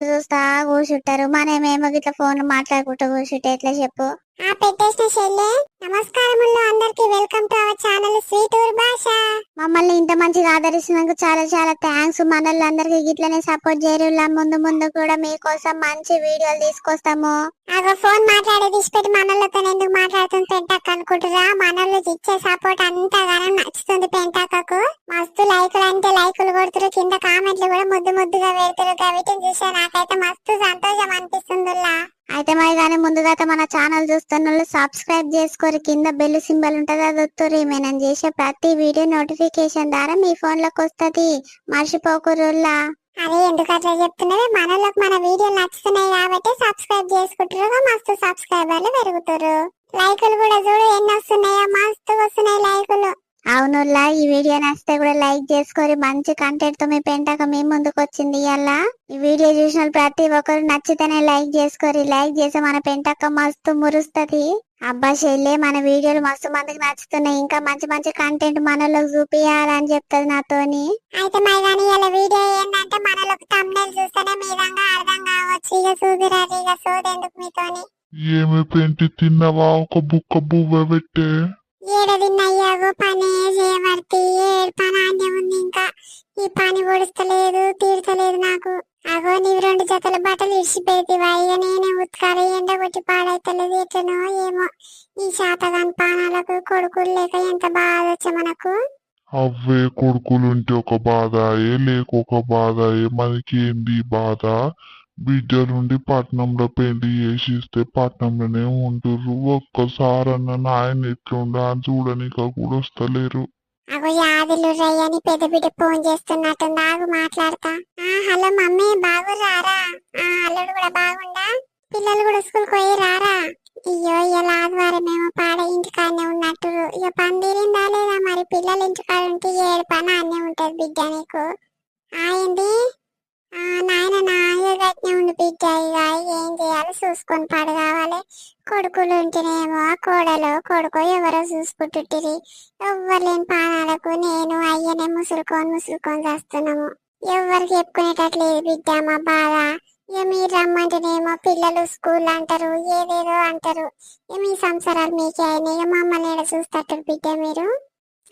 చూస్తా కూర్చుంటారు. మనమేమో ఇట్లా ఫోన్ మాట్లాడుకుంటూ కూర్చుంటే ఎట్లా చెప్పు? పెట్టేసిన చెల్లె. నమస్కారములు అందరికి. వెల్కమ్ టు అవర్ ఛానల్ స్వీటూర్ భాష. మమ్మల్ని ఇంత మంచిగా ఆదరిస్తున్నందుకు చాలా చాలా థ్యాంక్స్. మనల్లందరికీ ఇట్లనే సపోర్ట్ చేయరులా. ముందు ముందు కూడా మీకోసం మంచి వీడియోలు తీసుకొస్తాము. ఫోన్ మాట్లాడే తీసిపెట్టి మనలతో ఎందుకు మాట్లాడుతుంది పెంటక్క అనుకుంటురా? మనలు ఇచ్చే సపోర్ట్ అంతగానో నచ్చుతుంది పెంటక్కకు. మస్తు లైకులు అంటే లైకులు కొడుతురు, కింద కామెంట్లు కూడా ముద్దు ముద్దుగా పెడుతురు. వీటిని చూసే నాకైతే మస్తు సంతోషం అనిపిస్తుందిలా. అయితే మరి కానీ ముందుగా మన ఛానల్ చూస్తున్న వాళ్ళు సబ్స్క్రైబ్ చేసుకోరు. కింద బెల్ సింబల్ ఉంటది, అది వత్తురు. మనం చేసే ప్రతి వీడియో నోటిఫికేషన్ ద్వారా మీ ఫోన్ లోకి వస్తది. మర్చిపోకురులా. అదే ఎందుకు అట్లా చెప్తున్నది? మనలోకి మన వీడియోలు నచ్చుతున్నాయి కాబట్టి సబ్స్క్రైబ్ చేసుకుంటారు. మస్తు సబ్స్క్రైబర్లు పెరుగుతారు. లైకులు కూడా చూడు ఎన్ని వస్తున్నాయో, మస్తు వస్తున్నాయి లైకులు. అవునులా, ఈ వీడియో నచ్చితే కూడా లైక్ చేసుకోరి. మంచి కంటెంట్ తో మీ పెంటక మీ ముందుకు వచ్చింది. ఇలా ఈ వీడియో చూసిన ప్రతి ఒక్కరు నచ్చితేనే లైక్ చేసుకోరి. లైక్ చేస్తే మన పెంటక మస్తు మురుస్తది. అబ్బా చెల్లె, మన వీడియోలు మస్తు మందికి నచ్చుతున్నాయి. ఇంకా మంచి మంచి కంటెంట్ మనలోకి చూపియాలని చెప్తది నాతోని. అయితే మరి కానీ ఇలా వీడియో ఏంటంటే మనలోకి తమ్నెల్ చూస్తేనే మీదంగా అర్థం కావచ్చు. ఇక చూపిరాదు, ఇక సోదెందుకు మీతోని. ఏమి పెంటి తిన్నావా? ఒక బుక్క బువ్వ పెట్టే. ఏడదిన్నయ్యాగో పని చేయబడితే ఏడు పని ఆన్యం ఉంది. ఇంకా ఈ పని పొడుస్తలేదు, తీర్చలేదు నాకు. అగో నీవు 2 జతల బట్టలు ఇడిచిపెడితివా? ఇక నేనే ఉతకాలి. ఎండ కొట్టి పాడైతలేదు. ఎట్లనో ఏమో ఈ శాతగాని పానాలకు కొడుకులు లేక ఎంత బాధ వచ్చే మనకు. అవే కొడుకులుంటే ఒక బాధ, లేకొక బాధ. మనకి ఏంది బాధ? బిడ్డలుండి పట్నంలో పెళ్లి చేసిస్తే పట్నంలోనే ఉంటుర్రు. ఒక్కసారన్న నాయన ఎట్లుండా అని చూడనిక కూడా వస్తలేరు. అగో యాదిలు రయ్యని పెద్ద బిడ్డ ఫోన్ చేస్తున్నట్టుంది. ఆగు మాట్లాడతా. హలో మమ్మీ, బాగురారా? అల్లుడు కూడా బాగుండా? పిల్లలు కూడా స్కూల్ పోయి రారా? అయ్యో ఇలా ఆదివారం ఏమో పాడ ఇంటికాడనే ఉన్నట్టు. ఇక పని తీరిందా లేదా మరి? పిల్లలు ఇంటికాడ ఉంటే ఏడు పని అన్నీ ఉంటది బిడ్డ నీకు. ఏంది నాయన నాయనే ఉండి బిడ్డ. ఇక ఏం చేయాలి చూసుకొని పడు కావాలి. కొడుకులు ఉంటేనేమో కోడలో కొడుకో ఎవరో చూసుకుంటుంటిరి. ఎవ్వరు లేని పానాలకు నేను అయ్యనే ముసులుకొని చేస్తున్నాము. ఎవ్వరికి చెప్పుకునేటట్లేదు బిడ్డ మా బాధ. ఇక మీరు రమ్మంటేనేమో పిల్లలు స్కూల్ అంటారు, ఏదేదో అంటారు. ఇక మీ సంసారాలు మీకే అయినాయి. ఇక మమ్మల్ని ఏడ చూస్తట్టు బిడ్డ మీరు.